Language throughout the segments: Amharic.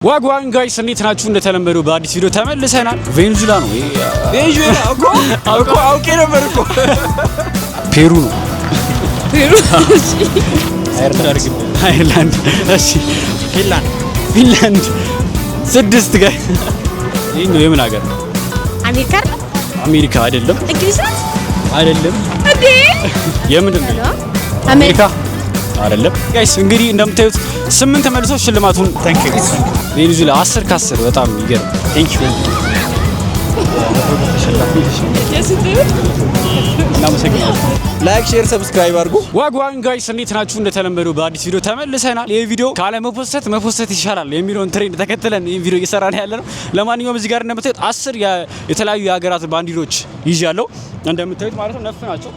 ዋጓን ጋይስ እንዴት ናችሁ? እንደተለመደው በአዲስ ቪዲዮ ተመልሰናል። ቬንዙዌላ ነው ቬንዙዌላ አውቄ ነበር እኮ ፔሩ ነው ፔሩ አይርላንድ እሺ ፊንላንድ ስድስት ጋይስ ይሄ ነው የምን ሀገር ነው? አሜሪካ አይደለም እንግሊዝ አይደለም እንዴ የምንድን ነው? አሜሪካ አይደለም ጋይስ እንግዲህ እንደምታዩት 8 ተመልሶ ሽልማቱን ታንክ ዩ ቬንዙዌላ 10 ከ10 በጣም ይገርም ታንክ ዩ ላይክ ሼር ሰብስክራይብ አድርጉ። ዋጓን ጋይስ እንዴት ናችሁ? እንደተለመደው በአዲስ ቪዲዮ ተመልሰናል። ይሄ ቪዲዮ ካለ መፖሰት ይሻላል የሚለውን ትሬንድ ተከትለን ይሄን ቪዲዮ እየሰራን ያለነው። ለማንኛውም እዚህ ጋር እንደምታዩት 10 የተለያዩ የሀገራት ባንዲሮች ይዣለሁ እንደምታዩት ማለት ነው። ነፍ ናቸው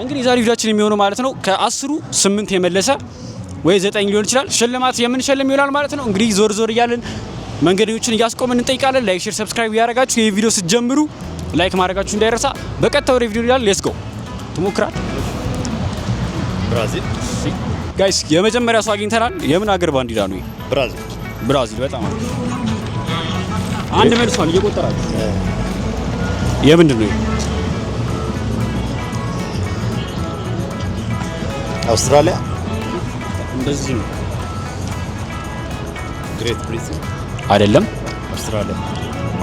እንግዲህ ዛሬ ቪዲዮአችን የሚሆነው ማለት ነው ከ10ሩ 8 የመለሰ ወይ 9 ሊሆን ይችላል ሽልማት የምንሸልም ይሆናል ማለት ነው። እንግዲህ ዞር እያልን መንገደኞችን እያስቆምን እንጠይቃለን። ላይክ ሼር ሰብስክራይብ ያደርጋችሁ ይሄ ቪዲዮ ስትጀምሩ ላይክ ማድረጋችሁ እንዳይረሳ። በቀጥታ ወደ ቪዲዮ ይላል። ሌትስ ጎ ትሞክራል። ብራዚል ጋይስ የመጀመሪያ ሰው አግኝተናል። የምን ሀገር ባንዲራ ነው? ብራዚል በጣም አንድ መልሷን እየቆጠራችሁ የምንድን ነው? አውስትራሊያ እንደዚህ ነው። ግሬት ብሪቴን አይደለም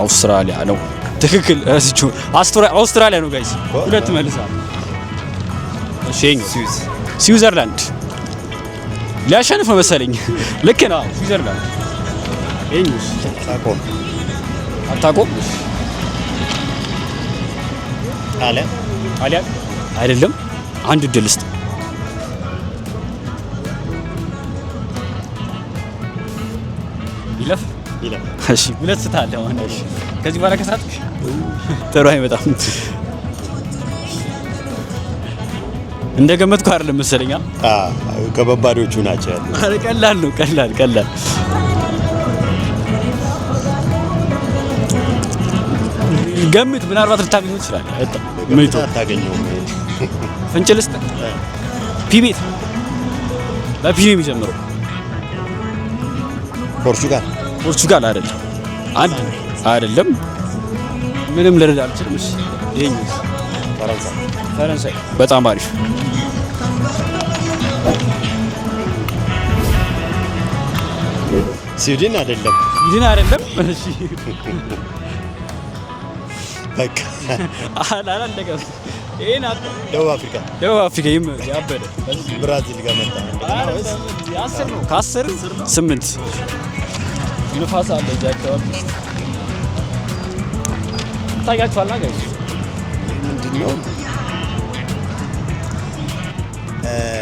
አውስትራሊያ ነው። ትክክል እዚሁ አውስትራሊያ ነው ጋይስ። ሁለት መልሳል። እሺ ስዊዘርላንድ ሊያሸንፍ መሰለኝ። ልክ ነው ስዊዘርላንድ። እኛስ አታውቁም? ጣሊያን አይደለም። አንድ እድል ስጥ። ይለፍ እሺ ሁለት ስታለ አሁን እሺ ከዚህ በኋላ ከሳትሽ ጥሩ አይመጣም። እንደገመትኩ አይደለም መሰለኝ። ከበባዶቹ ናቸው ያሉት። አረ ቀላል ነው ቀላል ገምት። ምናልባት ልታገኙ ይችላል። ምንቱ አታገኘውም። ፍንጭልስት ፒቤት በፒ የሚጀምረው ፖርቹጋል አይደለም። አንድ አይደለም። ምንም ልረዳ አልችልም። እሺ ይሄኛው ፈረንሳይ በጣም አሪፍ። ስዊድን አይደለም። እሺ በቃ አላንደገም። ይሄን ደቡብ አፍሪካ ያበደ ብራዚል ጋር መጣ። ያስር ነው ከ10 8 ንፋስ አለ እዚህ አካባቢ ታያችኋል። ጋይስ ምንድነው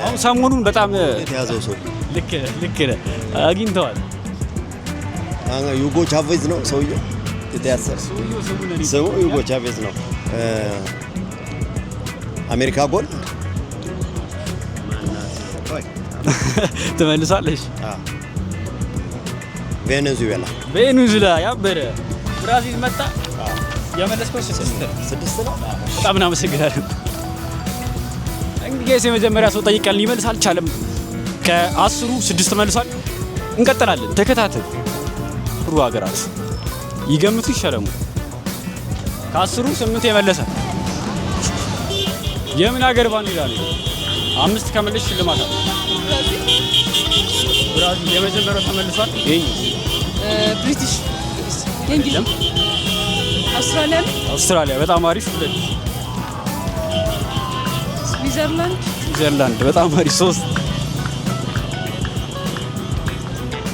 አሁን ሰሞኑን በጣም የተያዘው ሰው ልክ አግኝተዋል። ዩጎ ቻቬዝ ነው ሰውየው የተያዘው። ስሙ ዩጎ ቻቬዝ ነው። አሜሪካ ጎል ትመልሳለሽ። ቬንዙዌላ ያበረ ብራዚል መጣ። የመለስከው 6 ነው። በጣም እናመሰግናለን። እንግዲህ የመጀመሪያ ሰው ጠይቀን ሊመልስ አልቻለም። ከ10ሩ 6 መልሷል። እንቀጥላለን። ተከታተሉ። ጥሩ ሀገራት ይገምቱ ይሸለሙ። ከ10ሩ 8 የመለሰ የምን ሀገር ባንዲራ ነው? 5 ከመለስ ሽልማት አለ። ብራዚል የመጀመሪያው ተመልሷል። ብሪቲሽ የእንግሊዝ አውስትራሊያ በጣም አሪፍ። ስዊዘርላንድ በጣም አሪፍ። 3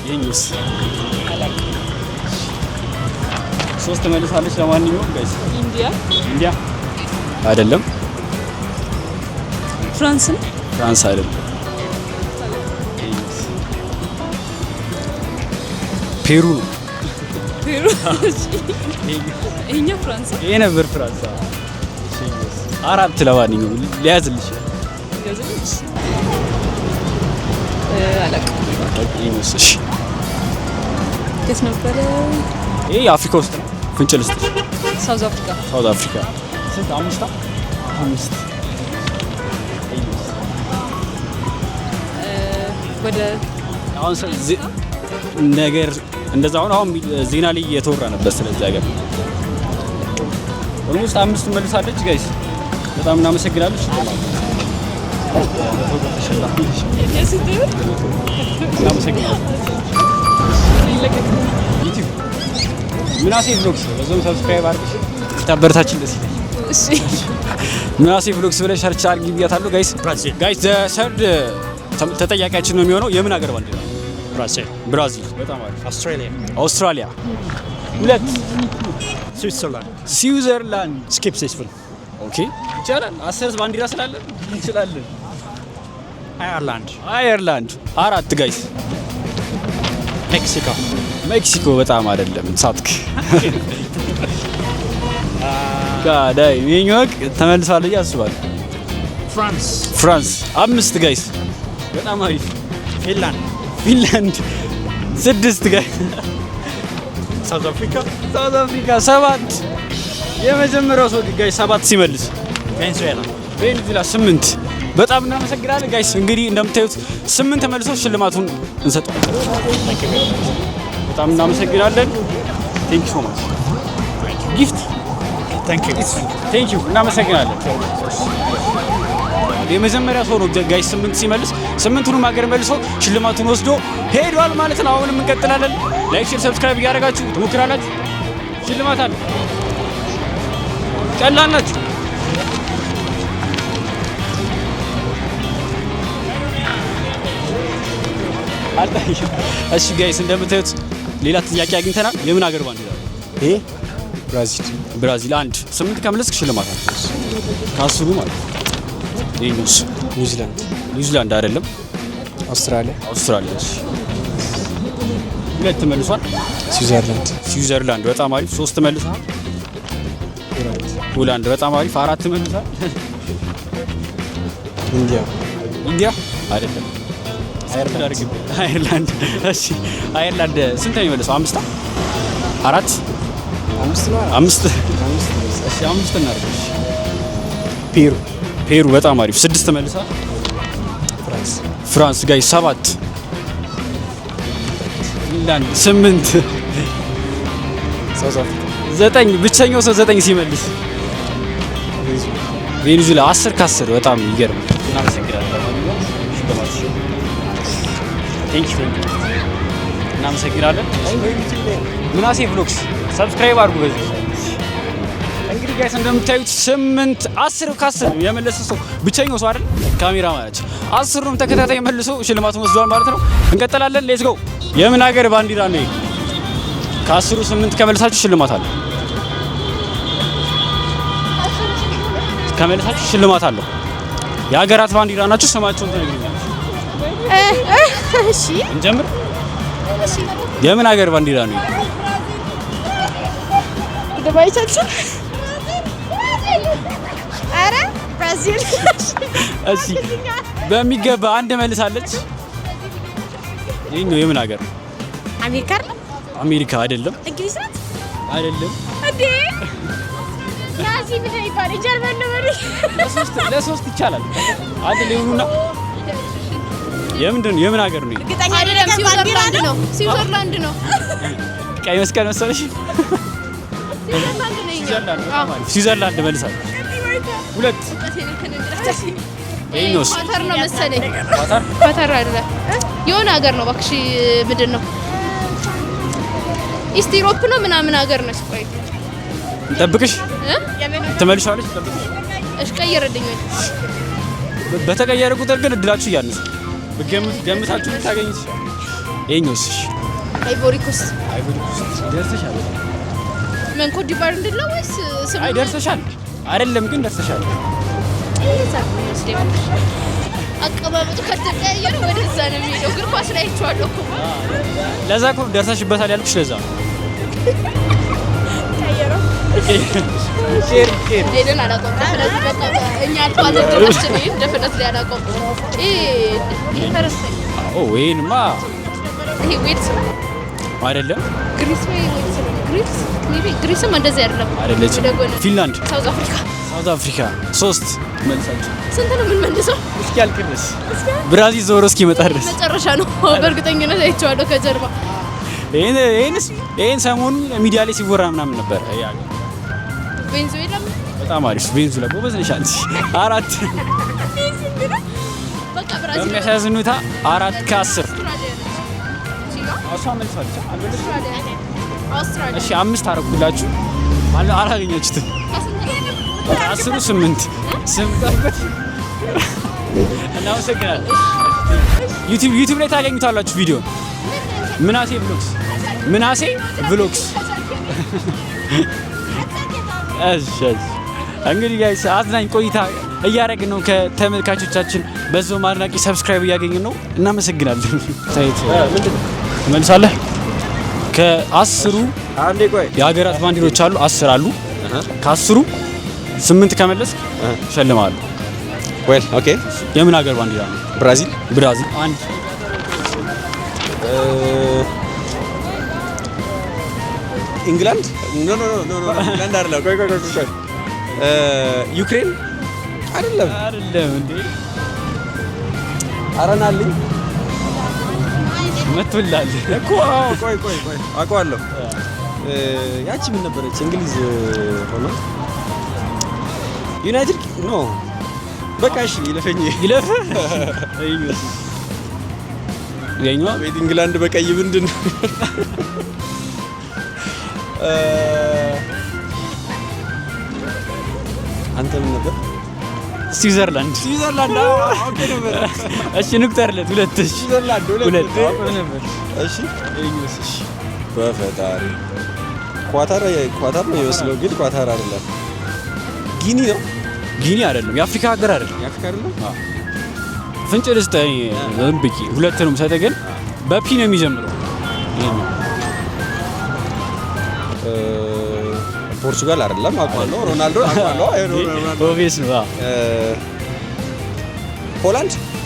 የእኛስ 3 መልሳለች። ለማንኛውም ጋይስ ኢንዲያ አይደለም። ፍራንስ አይደለም። ፔሩ ነው። ይሄኛው ፍራንስ ይሄ ነበር ፍራንስ። 4 ለማንኛውም ሊያዝልሽ አላውቅም። እሺ የት ነበር? ይሄ አፍሪካ ውስጥ ነው። ፍንጭ ልስጥሽ። ሳውዝ አፍሪካ ስንት? 5 ወደ አሁን ነገር እንደዛ አሁን ዜና ላይ እየተወራ ነበር ስለዚህ ሀገር። ኦልሞስት 5 መልሳለች ጋይስ። በጣም እናመሰግናለን። ዩቲዩብ ምናሴ ቭሎግስ በዛው ሰብስክራይብ አድርጉ። ታበረታችን ደስ ይላል። እሺ ምናሴ ቭሎግስ ብለሽ ሰርች አድርጊ ብያታለሁ ጋይስ። ጋይስ ሰርድ ተጠያቂያችን ነው የሚሆነው። የምን ሀገር ባንዲራ? ብራዚል። በጣም አሪፍ። አውስትራሊያ። 2 ስዊዘርላንድ። ስኪፕ ሴስፉል። ኦኬ ይቻላል። 10 ባንዲራ ስላለ እንችላለን። አየርላንድ። 4 ጋይስ። ሜክሲኮ በጣም አይደለም ሳትክ። ጋዳይ ሜኞክ ተመልሷል አስባለሁ። ፍራንስ 5 ጋይስ። በጣም አሪፍ። ፊንላንድ 6 ጋይስ። ሳውዝ አፍሪካ 7 የመጀመሪያው ሰው ጋይስ 7 ሲመልስ። ቬኔዙዌላ 8 በጣም እናመሰግናለን ጋይስ። እንግዲህ እንደምታዩት 8 ተመልሶ ሽልማቱን እንሰጣለን። በጣም እናመሰግናለን። ቴንክ ዩ ሶ ማች ጊፍት ቴንክ ዩ እናመሰግናለን። የመጀመሪያ ሰው ነው ጋይስ 8 ሲመልስ 8ቱንም ሀገር መልሶ ሽልማቱን ወስዶ ሄዷል ማለት ነው። አሁንም እንቀጥላለን። ላይክ፣ ሼር፣ ሰብስክራይብ እያደረጋችሁ ትሞክራላችሁ። ሽልማት አለ። ቀላል ናችሁ። እሺ ጋይስ እንደምታዩት ሌላ ጥያቄ አግኝተናል። የምን ሀገር ባንዲራ? ይሄ ብራዚል 1 8 ከመለስክ ሽልማት አለ ካስሩ ማለት ነው። ኒውስ ኒውዚላንድ አይደለም። አውስትራሊያ። እሺ 2 መልሷል። ስዊዘርላንድ በጣም አሪፍ። 3 መልሷል። ሆላንድ በጣም አሪፍ። 4 መልሷል። ኢንዲያ አይደለም። አየርላንድ። እሺ አየርላንድ ስንት ነው የሚመልሰው? 5 4 5 እሺ 5 እናድርግ። ፔሩ በጣም አሪፍ። 6 መልሳ። ፍራንስ ጋይ 7 ፊንላንድ 8 ሳውዝ አፍሪካ 9 ብቸኛው ሰው 9 ሲመልስ። ቬኔዙዌላ 10 ከ10 በጣም ይገርም። እናመሰግናለን። እናመሰግናለን። ምናሴ ቭሎግስ ሰብስክራይብ አድርጉ። በዚህ እንግዲህ ጋይስ እንደምታዩት 8 10 ከ10 የመለሰ ሰው ብቸኛው ሰው አይደል? ካሜራ ማለት 10ሩም ተከታታይ መልሶ ሽልማቱን ወስዷል ማለት ነው። እንቀጥላለን። ሌትስ ጎ። የምን ሀገር ባንዲራ ነው? ከ10ሩ 8 ከመለሳችሁ ሽልማት አለ። ከመለሳችሁ ሽልማት አለው። የሀገራት ባንዲራ ናቸው። ስማቸውን ትነግሩኛላችሁ። እሺ እንጀምር። የምን ሀገር ባንዲራ ነው? ዱባይቻችን። አረ ብራዚል። እሺ በሚገባ አንድ መልሳለች። ይሄኛው የምን ሀገር? አሜሪካ አይደለም? አሜሪካ አይደለም። እንግሊዝ ናት? አይደለም። እንዴ ናዚ ምን ይባል? ጀርመን ነው ማለት ለሶስት ይቻላል አይደል? ይሁንና የምን ሀገር ነው? እርግጠኛ አይደለም። ስዊዘርላንድ ነው። ቀይ መስቀል መሰለሽ? ስዊዘርላንድ መልሳለች። 2 ይሄኛውስ? ኳታር ነው መሰለኝ። ኳታር አይደለም። የሆነ ሀገር ነው እባክሽ። ምንድን ነው? ኢስት ዩሮፕ ነው ምናምን ሀገር ነች። ቆይ እንጠብቅሽ። ትመልሻለች። እንጠብቅሽ። እሺ ቀይረልኝ ወይ? በተቀየረ ቁጥር ግን እድላችሁ እያነሰ ገምታችሁ ልታገኙ ትችላላችሁ። ይሄኛውስ? አይቮሪ ኮስት ደርሰሻል። ምን ኮት ዲቫር እንድለው ወይስ ስሙ? አይ ደርሰሻል አይደለም ግን ደርሰሻል። አቀባበጡ ከተቀያየረ ወደዛ ነው የሚሄደው። እግር ኳስ ላይ አይቼዋለሁ እኮ። ለዛ እኮ ደርሰሽበታል ያልኩሽ ለዛ ነው። ቀየረው ሼር ሄደን አላውቀውም። ስለዚህ በቃ እኛ አልኳት እንትናችን ይሄን ደፍነት ላይ አላውቀውም። ይሄ ፈረንሳይ። ወይንማ ይሄ ዌልስ አይደለም። ግሪስ ወይ ዌልስ ነው? ግሪስም እንደዚህ አይደለም። አይደለች። ፊንላንድ። ሳውዝ አፍሪካ 3 መልሳችሁ። ስንት ነው የምንመልሰው? እስኪ አልቅድረስ ብራዚል ዞሮ እስኪመጣ ድረስ መጨረሻ ነው። በእርግጠኝነት አይቼዋለሁ ከጀርባ። ይሄን ሰሞኑን ሚዲያ ላይ ሲወራ ምናምን ነበር። ቬንዙዌላ በጣም አሪፍ ቬንዙዌላ ጎበዝ ነሽ አንቺ። 4 በቃ ብራዚል በሚያሳዝን ሁኔታ 4 ከ10 አውስትራሊያ እሺ 5 አደረኩላችሁ አላገኛችሁትም። ከ10 8 እናመሰግናለን። ዩቲዩብ ላይ ታገኙታላችሁ ቪዲዮ ምናሴ ቭሎግስ እሺ እንግዲህ ጋይስ አዝናኝ ቆይታ እያደረግን ነው ከተመልካቾቻችን። በዛው ማድናቂ ሰብስክራይብ እያገኘን ነው። እናመሰግናለን። ታይት መልሳለህ ከ10 አንዴ ቆይ የሀገራት ባንዲሮች አሉ 10 አሉ። ከ10 8 ከመለስክ ሸልማለሁ። ዌል ኦኬ የምን ሀገር ባንዲራ ነው? ብራዚል አንድ ኢንግላንድ ኖ ኢንግላንድ አይደለም። ቆይ ዩክሬን አይደለም እንዴ አረናልኝ መጥቶላል እኮ ቆይ አውቀዋለሁ። ያቺ ምን ነበረች? እንግሊዝ ሆኖ ዩናይትድ ኖ በቃ እሺ ይለፈኝ ይለፍ የኛው ቤት ኢንግላንድ በቀይ ምንድን አንተ ምን ነበር? ስዊዘርላንድ ኦኬ ነበር። እሺ ንቁጠርለት 2 ስዊዘርላንድ 2 ነበር። እሺ እሺ በፈጣሪ ኳታር ነው የወስለው፣ ግን ኳታር አይደለም። ጊኒ አይደለም። የአፍሪካ ሀገር አይደለም። ፍንጭ ልስጥህ ዘንብቂ ሁለቱንም ሰጠህ፣ ግን በፒ ነው የሚጀምረው። ይሄኛው ፖርቹጋል አይደለም። አውቀዋለሁ። ሮናልዶ አውቀዋለሁ። ኦቪየስ ነው።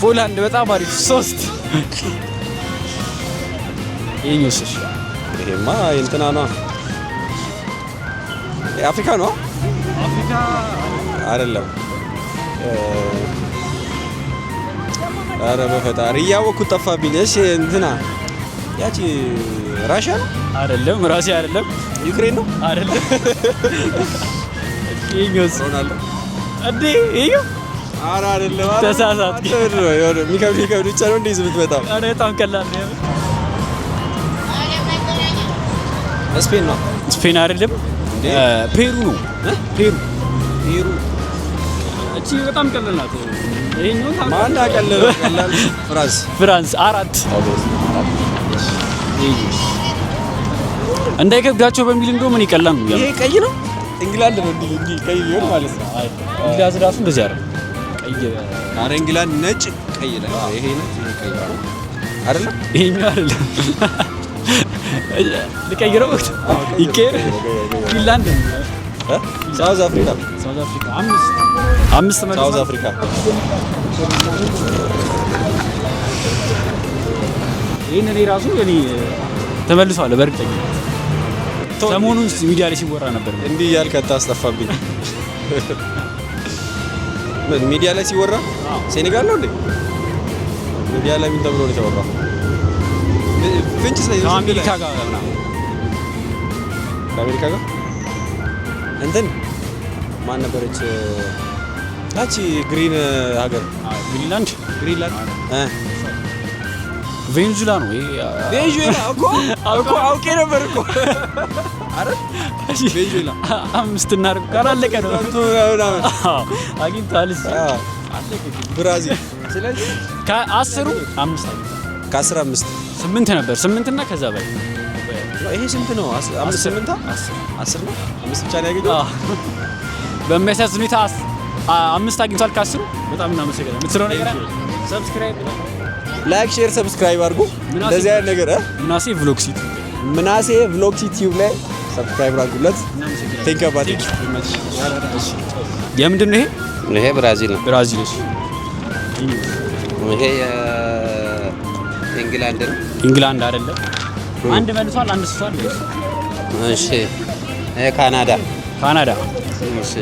ፖላንድ በጣም አሪፍ 3 ይሄኛው እሺ ይሄማ እንትና ነው። አፍሪካ ነው አይደለም። ኧረ በፈጣሪ እያወቅኩት ጠፋብኝ። እሺ እንትና ያቺ ራሽያ ነው አይደለም። ራሲያ አይደለም። ዩክሬን ነው አይደለም። ይሄኛውስ ሮናልዶ እንዴ ይሄው ኧረ አይደለም። ተሳሳትክ። የሚከብድ ብቻ ነው እንዴ በጣም ኧረ በጣም ቀላል ነው። ስፔን ነው። ስፔን አይደለም። ፔሩ ነው። ፔሩ እቺ በጣም ቀላል ናት። ይሄኛው ማን አቀለለ? ቀላል ፍራንስ 4 እንዳይከብዳቸው በሚል እንደው ምን ይቀላል ነው። ይሄ ቀይ ነው። ኢንግላንድ ነው እንዴ ቀይ ቢሆን ማለት ነው። እንግሊዝ ራሱ እንደዚህ አይደል? ቀይ ኧረ ኢንግላንድ ነጭ ቀይ ነው። ይሄ ነጭ ይሄ ቀይ ነው አይደል? ይሄኛው አይደለም። ልቀይረው ይቀር ፊንላንድ ሳውዝ አፍሪካ 5 ሳውዝ አፍሪካ ይሄን ራሱ እኔ ተመልሷል በእርግጠኝነት። ሰሞኑን ሚዲያ ላይ ሲወራ ነበር። እንዲህ እያልክ አታስጠፋብኝ። ምን ሚዲያ ላይ ሲወራ? ሴኔጋል ነው እንዴ? ሚዲያ ላይ ምን ተብሎ ነው የተወራው? ፍንጭ ከአሜሪካ ጋር ምናምን ከአሜሪካ ጋር እንትን ማን ነበረች? ታቺ ግሪን ሀገር ግሪንላንድ ቬንዙዌላ ነው። ቬንዙዌላ እኮ አውቄ ነበር እኮ። አረ ቬንዙዌላ 5 እናድርግ ካላለቀ ነው አግኝተዋል። ብራዚል ስለዚህ ከ10 5 ከ15 8 ነበር 8 እና ከዛ በላይ ይሄ ስንት ነው? 8 10 ነው። 5 ብቻ ነው ያገኘው። በሚያሳዝን ሁኔታ 5 አግኝቷል ከ10። በጣም እናመሰግናለን። የምትለው ነገር አለ? ሰብስክራይብ ላይክ ሼር ሰብስክራይብ አድርጉ። እንደዚህ አይነት ነገር ምናሴ ቭሎግስ ዩቲዩብ ላይ ሰብስክራይብ አድርጉለት። ቴንክ ዩ አባቴ። የምንድን ነው ይሄ? ይሄ ብራዚል ነው። ብራዚል እሺ። ይሄ ኢንግላንድ ነው። ኢንግላንድ አይደለም። አንድ መልሷል፣ አንድ ስቷል። እሺ ይሄ ካናዳ እሺ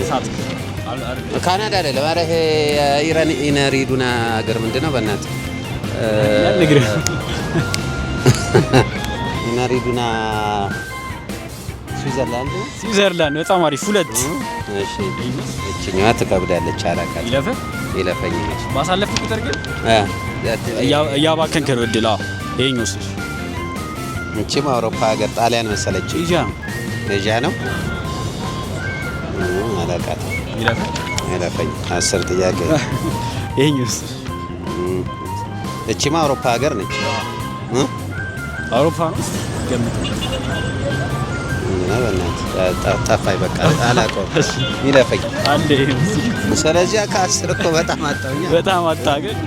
ካናዳ አይደለም። ኧረ ይሄ ኢራን ኢነሪዱና ሀገር ምንድን ነው? በእናትህ ናሪዱና ስዊዘርላንድ በጣም አሪፍ 2 እሺ እቺኛዋ ትከብዳለች አላቃት ይለፈኝ ነች ማሳለፍ ቁጥር ግን ያባከንከ ነው እድል ይሄኛውስ እቺም አውሮፓ ሀገር ጣሊያን መሰለች ኤዣ ነው አላቃት ይለፈኝ 10 ጥያቄ ይሄኛውስ እቺም አውሮፓ ሀገር ነች አውሮፓ ነው ገምት ጠፋኝ በቃ አላውቀውም ይለፈኝ አንዴ ስለዚህ ከ10 እኮ በጣም አጣገኝ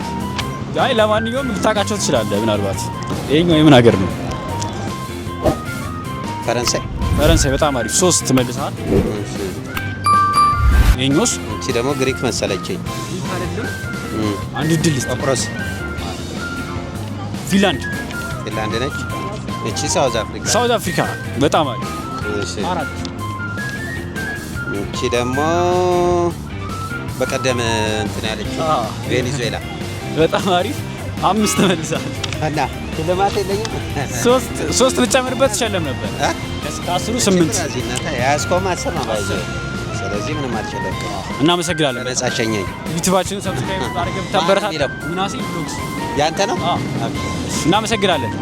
አይ ለማንኛውም ልታውቃቸው ትችላለህ ምናልባት ይሄኛው የምን ሀገር ነው ፈረንሳይ በጣም አሪፍ 3 መልሰሃል ይሄኛውስ እቺ ደግሞ ግሪክ መሰለችኝ አንድ ድል ቆጵሮስ ፊንላንድ ነች እቺ ሳውዝ አፍሪካ በጣም አሪፍ እሺ እቺ ደግሞ በቀደም እንትን ያለችው ቬኔዙዌላ በጣም አሪፍ 5 መልሰሃል እና ለማት የለኝም 3 ብጨምርበት ተሸለም ነበር ከ10 8 ያስቆም አሰማ ባይዘ ስለዚህ ምንም አልቸለከ እናመሰግናለን ነጻቸኛኝ ዩቲዩባችንን ሰብስክራይብ አድርገህ ተበረታታ ሚናሲ ብሎግስ ያንተ ነው እናመሰግናለን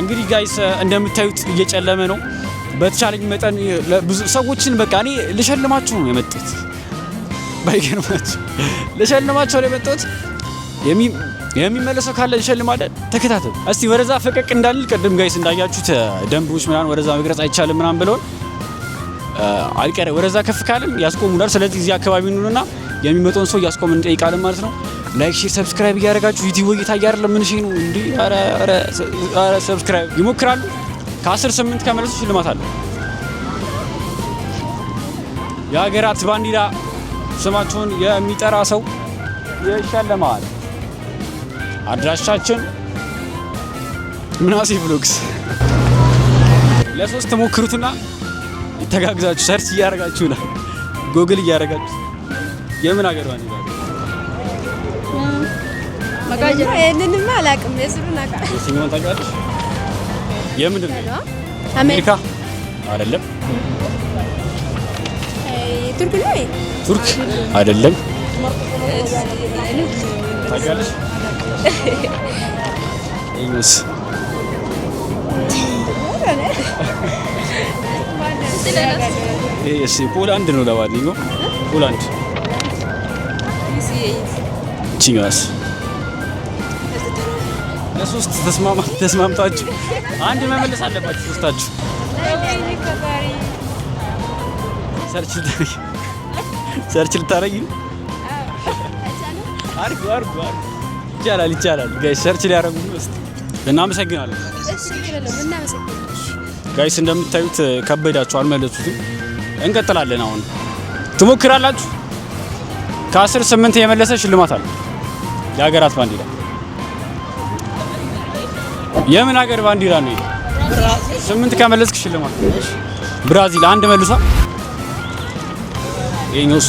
እንግዲህ ጋይስ እንደምታዩት እየጨለመ ነው በተቻለኝ መጠን ብዙ ሰዎችን በቃ እኔ ልሸልማችሁ ነው የመጣሁት ባይገርማችሁ ልሸልማችሁ ነው የመጣሁት የሚመለሰው ካለ ልሸልማለን ተከታተሉ እስቲ ወደዛ ፈቀቅ እንዳልል ቀደም ጋይስ እንዳያችሁት ደንቦች ምናምን ወደዛ መግረጽ አይቻልም ምናምን ብለውን አልቀረ ወደዛ ከፍ ካለም ያስቆሙናል ስለዚህ እዚህ አካባቢ እንኑና የሚመጣውን ሰው ያስቆም እንጠይቃለን ማለት ነው ላይክ ሼር ሰብስክራይብ እያደረጋችሁ ዩቲዩብ እየታየ አይደለም ምን ነው እንዴ አረ ሰብስክራይብ ይሞክራሉ ከ10 8 ከመለሱ ሽልማት አለ የሀገራት ባንዲራ ስማቸውን የሚጠራ ሰው ይሸለማል አድራሻችን ምናሴ ብሎግስ ለ3 ሞክሩትና ይተጋግዛችሁ ሰርች እያደረጋችሁ ነው ጎግል እያደረጋችሁ የምን ሀገር ባንዲራ መጋጀ እነንማ አላቅም የስሩን አቃ የሲሞን ታውቃለሽ የምንድን ነው አሜሪካ አይደለም ቱርክ ነው ቱርክ አይደለም ታውቃለሽ ኢንስ እሺ ፖላንድ ነው ለማንኛውም ፖላንድ ቺጋስ ለሶስት ተስማምታችሁ አንድ መመለስ አለባችሁ ሶስታችሁ ሰርች ልታረጊ አርጉ ይቻላል ጋይስ ሰርች ሊያረጉ ነው እስቲ እናመሰግናለን ጋይስ እንደምታዩት ከበዳችሁ አልመለሱትም እንቀጥላለን አሁን ትሞክራላችሁ ከ10 8 የመለሰ ሽልማት አለ የሀገራት ባንዲራ የምን ሀገር ባንዲራ ነው 8 ከመለስክ ሽልማት ብራዚል አንድ መልሷል ይሄኛውስ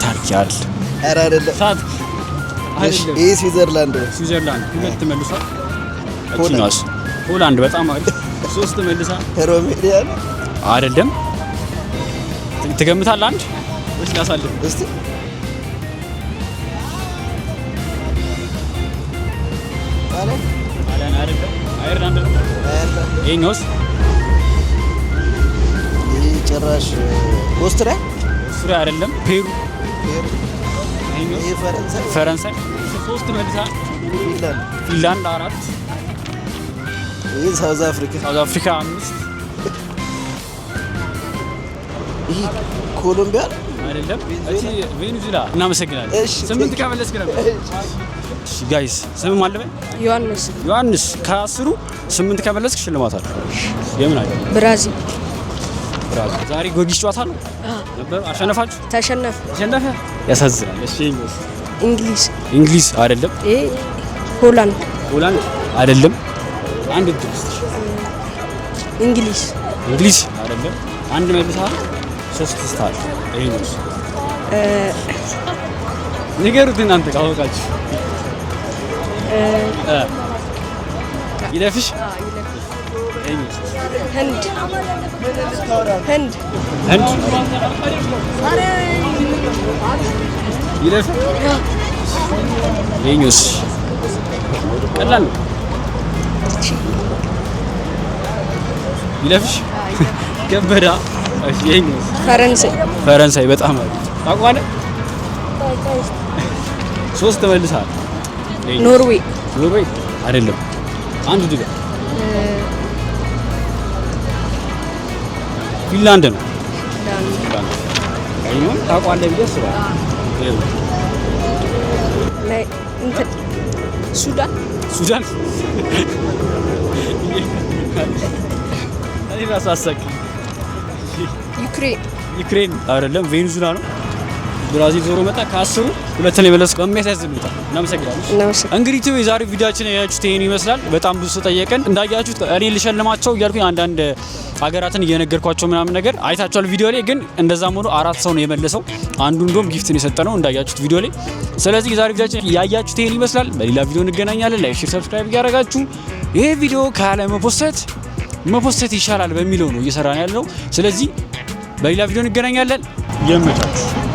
ታርኪያል አይደለም ሳት ይሄ ስዊዘርላንድ 2 መልሷል ፖላንድ ፖላንድ በጣም አሪፍ 3 መልሳ ሮሜኒያ አይደለም ትገምታለህ አንድ ወይስ ላሳልፍ እስቲ አይርላንድ ነው ይሄኛውስ ጭራሽ ኦስትሪያ አይደለም ፔሩ ይሄ ፈረንሳይ 3 መልሳ ፊንላንድ 4 ይሄ ሳውዝ አፍሪካ 5 ይሄ ኮሎምቢያ አይደለም እቺ ቬኔዙዌላ እናመሰግናለን 8 ከመለስክ ነበር እሺ ጋይስ ስም ማለበ ዮሐንስ ከ10 8 ከመለስክ ሽልማት አለ የምን አለ ብራዚል ዛሬ ጎጊሽ ጨዋታ ነው ነበር አሸነፋችሁ ተሸነፈ ያሳዝናል እሺ እንግሊዝ አይደለም ሆላንድ አይደለም አንድ ድርስ እንግሊዝ አይደለም አንድ መልሳ 3 ስታር ይሄንስ ንገሩት እናንተ ካወቃችሁ ይለፍሽ ህንድ ይለፍ የኛስ ቀላል ነው። ይለፍሽ ከበዳ። እሺ የኛስ ፈረንሳይ በጣም ታውቃለህ። 3 ተመልሰሃል። ኖርዌይ አይደለም አንዱ ድጋ ፊንላንድ ነው። አይኖን ታውቃለህ ብዬ አስባለሁ። ሱዳን እኔ ራሱ አሳቂ ዩክሬን አይደለም ቬኔዙዌላ ነው። ብራዚል ዞሮ መጣ። ከ10 ሁለቱን የመለስከው የሚያሳዝን ነው። እናመሰግናለን። እንግዲህ የዛሬው ቪዲዮአችን ያያችሁት ይሄን ይመስላል። በጣም ብዙ ጠየቀን እንዳያችሁት እኔ ልሸልማቸው እያልኩኝ አንዳንድ ሀገራትን እየነገርኳቸው ምናምን ነገር አይታችኋል ቪዲዮ ላይ። ግን እንደዛም ሆኖ 4 ሰው ነው የመለሰው። አንዱ እንደውም ጊፍትን የሰጠነው እንዳያችሁት ቪዲዮ ላይ። ስለዚህ የዛሬው ቪዲዮአችን ያያችሁት ይሄን ይመስላል። በሌላ ቪዲዮ እንገናኛለን። ላይክ፣ ሼር፣ ሰብስክራይብ እያደረጋችሁ ይሄ ቪዲዮ ካለ መፖስት ይሻላል በሚለው ነው እየሰራን ያለው። ስለዚህ በሌላ ቪዲዮ እንገናኛለን። ይመቻችሁ።